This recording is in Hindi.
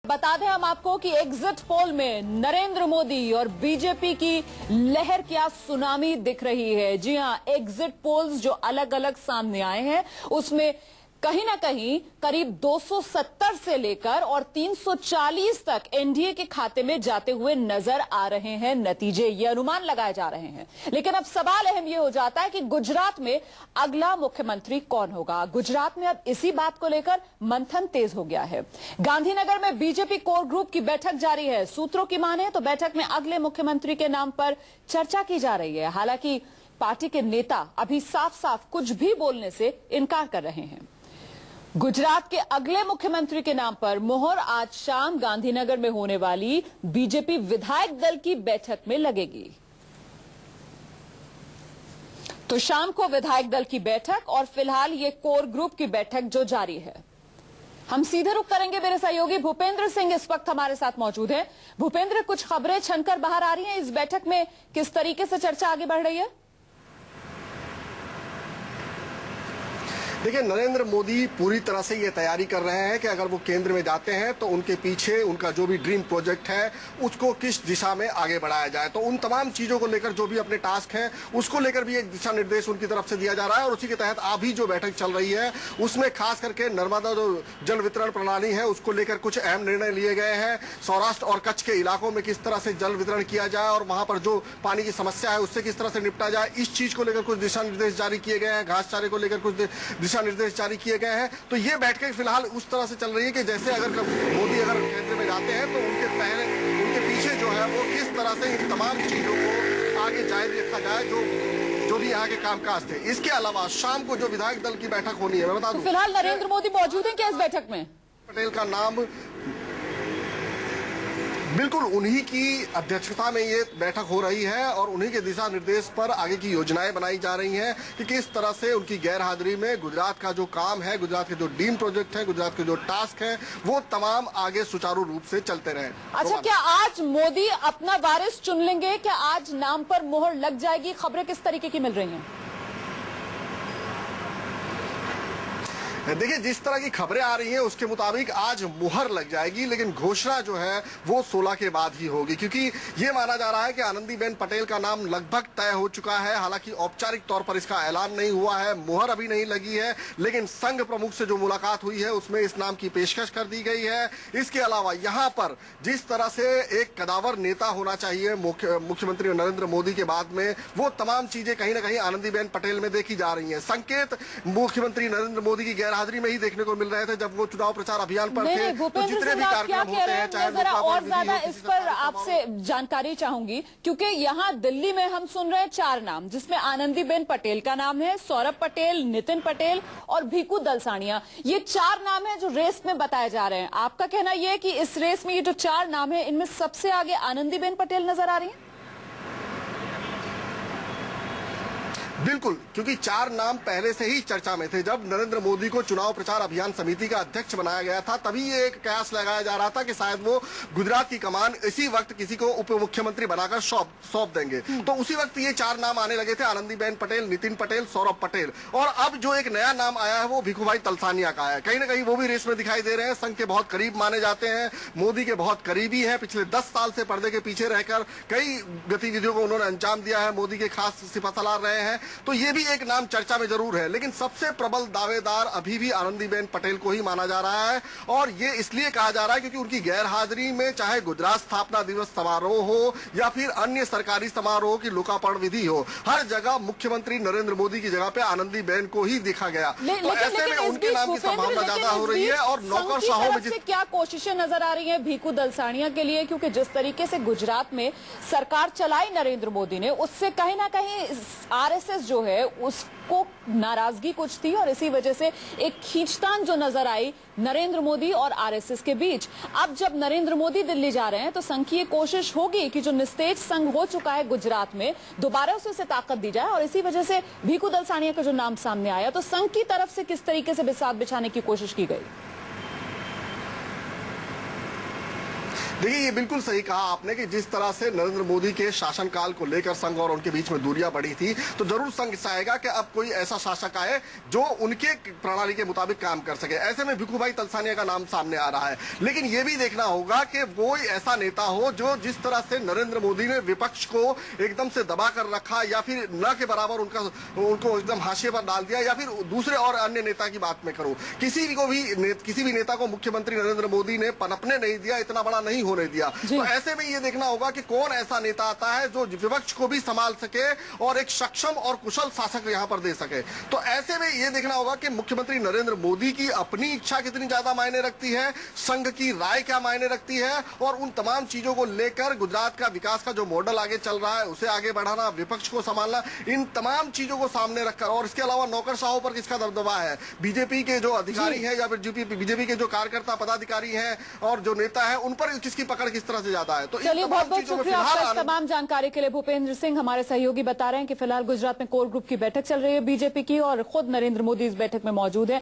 बता दें हम आपको कि एग्जिट पोल में नरेंद्र मोदी और बीजेपी की लहर क्या सुनामी दिख रही है। जी हां, एग्जिट पोल्स जो अलग अलग सामने आए हैं उसमें कहीं ना कहीं करीब 270 से लेकर और 340 तक एनडीए के खाते में जाते हुए नजर आ रहे हैं नतीजे, ये अनुमान लगाए जा रहे हैं। लेकिन अब सवाल अहम ये हो जाता है कि गुजरात में अगला मुख्यमंत्री कौन होगा। गुजरात में अब इसी बात को लेकर मंथन तेज हो गया है। गांधीनगर में बीजेपी कोर ग्रुप की बैठक जारी है। सूत्रों की माने तो बैठक में अगले मुख्यमंत्री के नाम पर चर्चा की जा रही है। हालांकि पार्टी के नेता अभी साफ साफ कुछ भी बोलने से इनकार कर रहे हैं। गुजरात के अगले मुख्यमंत्री के नाम पर मुहर आज शाम गांधीनगर में होने वाली बीजेपी विधायक दल की बैठक में लगेगी। तो शाम को विधायक दल की बैठक और फिलहाल ये कोर ग्रुप की बैठक जो जारी है। हम सीधे रुख करेंगे, मेरे सहयोगी भूपेंद्र सिंह इस वक्त हमारे साथ मौजूद हैं। भूपेंद्र, कुछ खबरें छनकर बाहर आ रही हैं, इस बैठक में किस तरीके से चर्चा आगे बढ़ रही है? देखिए, नरेंद्र मोदी पूरी तरह से ये तैयारी कर रहे हैं कि अगर वो केंद्र में जाते हैं तो उनके पीछे उनका जो भी ड्रीम प्रोजेक्ट है उसको किस दिशा में आगे बढ़ाया जाए। तो उन तमाम चीजों को लेकर जो भी अपने टास्क हैं उसको लेकर भी एक दिशा निर्देश उनकी तरफ से दिया जा रहा है। और उसी के तहत अभी जो बैठक चल रही है उसमें खास करके नर्मदा जो जल वितरण प्रणाली है उसको लेकर कुछ अहम निर्णय लिए गए हैं। सौराष्ट्र और कच्छ के इलाकों में किस तरह से जल वितरण किया जाए और वहां पर जो पानी की समस्या है उससे किस तरह से निपटा जाए, इस चीज को लेकर कुछ दिशा निर्देश जारी किए गए हैं। घास चारे को लेकर कुछ दिशा निर्देश जारी किए गए हैं। तो ये बैठकें फिलहाल उस तरह से चल रही है कि जैसे अगर मोदी अगर केंद्र में जाते हैं तो उनके पीछे जो है वो किस तरह से इन तमाम चीजों को आगे जारी रखा जाए जो भी यहाँ के कामकाज थे। इसके अलावा शाम को जो विधायक दल की बैठक होनी है, मैं बता दूं, तो फिलहाल नरेंद्र मोदी मौजूद हैं क्या इस बैठक में? पटेल का नाम बिल्कुल उन्हीं की अध्यक्षता में ये बैठक हो रही है और उन्हीं के दिशा निर्देश पर आगे की योजनाएं बनाई जा रही हैं कि किस तरह से उनकी गैर हाजिरी में गुजरात का जो काम है, गुजरात के जो ड्रीम प्रोजेक्ट है, गुजरात के जो टास्क है, वो तमाम आगे सुचारू रूप से चलते रहे। अच्छा, क्या आज मोदी अपना वारिस चुन लेंगे? क्या आज नाम पर मोहर लग जाएगी? खबरें किस तरीके की मिल रही हैं? देखिए, जिस तरह की खबरें आ रही हैं उसके मुताबिक आज मुहर लग जाएगी, लेकिन घोषणा जो है वो 16 के बाद ही होगी, क्योंकि ये माना जा रहा है कि आनंदीबेन पटेल का नाम लगभग तय हो चुका है। हालांकि औपचारिक तौर पर इसका ऐलान नहीं हुआ है, मुहर अभी नहीं लगी है, लेकिन संघ प्रमुख से जो मुलाकात हुई है उसमें इस नाम की पेशकश कर दी गई है। इसके अलावा यहाँ पर जिस तरह से एक कदावर नेता होना चाहिए मुख्यमंत्री नरेंद्र मोदी के बाद में, वो तमाम चीजें कहीं ना कहीं आनंदीबेन पटेल में देखी जा रही है। संकेत मुख्यमंत्री नरेंद्र मोदी की हाजिरी में ही देखने को मिल रहे थे जब वो चुनाव प्रचार अभियान पर थे। तो जितने भी कार्यक्रम होते हैं, चाहे जरा और ज्यादा इस पर आपसे जानकारी चाहूंगी, क्योंकि यहाँ दिल्ली में हम सुन रहे हैं 4 नाम, जिसमें आनंदीबेन पटेल का नाम है, सौरभ पटेल, नितिन पटेल और भीकू दलसानिया। ये 4 नाम है जो रेस में बताए जा रहे हैं। आपका कहना यह है कि इस रेस में ये जो 4 नाम है इनमें सबसे आगे आनंदीबेन पटेल नजर आ रही है? बिल्कुल, क्योंकि 4 नाम पहले से ही चर्चा में थे। जब नरेंद्र मोदी को चुनाव प्रचार अभियान समिति का अध्यक्ष बनाया गया था तभी ये एक कयास लगाया जा रहा था कि शायद वो गुजरात की कमान इसी वक्त किसी को उप मुख्यमंत्री बनाकर सौंप देंगे। तो उसी वक्त ये 4 नाम आने लगे थे, आनंदीबेन पटेल, नितिन पटेल, सौरभ पटेल। और अब जो एक नया नाम आया है वो भिखूभाई तलसानिया का है। कहीं ना कहीं वो भी रेस में दिखाई दे रहे हैं। संघ के बहुत करीब माने जाते हैं, मोदी के बहुत करीबी है। पिछले 10 साल से पर्दे के पीछे रहकर कई गतिविधियों को उन्होंने अंजाम दिया है, मोदी के खास सिपहसालार रहे हैं। तो ये भी एक नाम चर्चा में जरूर है, लेकिन सबसे प्रबल दावेदार अभी भी आनंदीबेन पटेल को ही माना जा रहा है। और ये इसलिए कहा जा रहा है क्योंकि उनकी गैर हाजिरी में चाहे गुजरात स्थापना दिवस समारोह हो या फिर अन्य सरकारी समारोह की लोकार्पण विधि हो, हर जगह मुख्यमंत्री नरेंद्र मोदी की जगह पे आनंदीबेन को ही देखा गया। तो ऐसे में उनके नाम की संभावना ज्यादा हो रही है। और नौकरशाहों में क्या कोशिशें नजर आ रही है भीकू दलसानिया के लिए? क्योंकि जिस तरीके से गुजरात में सरकार चलाई नरेंद्र मोदी ने, उससे कहीं ना कहीं आरएसएस जो है उसको नाराजगी कुछ थी और इसी वजह से एक खींचतान जो नजर आई नरेंद्र मोदी और आरएसएस के बीच। अब जब नरेंद्र मोदी दिल्ली जा रहे हैं तो संघ की ये कोशिश होगी कि जो निस्तेज संघ हो चुका है गुजरात में, दोबारा उसे ताकत दी जाए। और इसी वजह से भीकू दलसानिया का जो नाम सामने आया, तो संघ की तरफ से किस तरीके से बिसात बिछाने की कोशिश की गई? देखिए, ये बिल्कुल सही कहा आपने कि जिस तरह से नरेंद्र मोदी के शासनकाल को लेकर संघ और उनके बीच में दूरियां बढ़ी थी, तो जरूर संघ चाहेगा कि अब कोई ऐसा शासक आए जो उनके प्रणाली के मुताबिक काम कर सके। ऐसे में भिखू भाई तलसानिया का नाम सामने आ रहा है, लेकिन ये भी देखना होगा कि कोई ऐसा नेता हो जो जिस तरह से नरेंद्र मोदी ने विपक्ष को एकदम से दबा कर रखा या फिर न के बराबर उनको एकदम हाशिए पर डाल दिया, या फिर दूसरे और अन्य नेता की बात में करूं, किसी भी नेता को मुख्यमंत्री नरेंद्र मोदी ने पनपने नहीं दिया, इतना बड़ा नहीं होने दिया। तो ऐसे में ये देखना होगा कि कौन ऐसा नेता आता है जो विपक्ष को भी संभाल सके और एक सक्षम और कुशल शासक यहां पर दे सके। तो ऐसे में ये देखना होगा कि मुख्यमंत्री नरेंद्र मोदी की अपनी इच्छा कितनी ज्यादा मायने रखती है, संघ की राय क्या मायने रखती है, और उन तमाम चीजों को लेकर गुजरात का विकास का जो मॉडल आगे चल रहा है उसे आगे बढ़ाना, विपक्ष को संभालना, इन तमाम चीजों को सामने रखकर, और इसके अलावा नौकरशाहों पर किसका दबदबा है, बीजेपी के जो अधिकारी हैं या फिर बीजेपी के जो कार्यकर्ता पदाधिकारी हैं और जो नेता है उन पर किसकी पकड़ किस तरह से ज्यादा है। तो चलिए, बहुत बहुत शुक्रिया आपका इस तमाम जानकारी के लिए। भूपेंद्र सिंह हमारे सहयोगी बता रहे हैं कि फिलहाल गुजरात में कोर ग्रुप की बैठक चल रही है बीजेपी की, और खुद नरेंद्र मोदी इस बैठक में मौजूद है।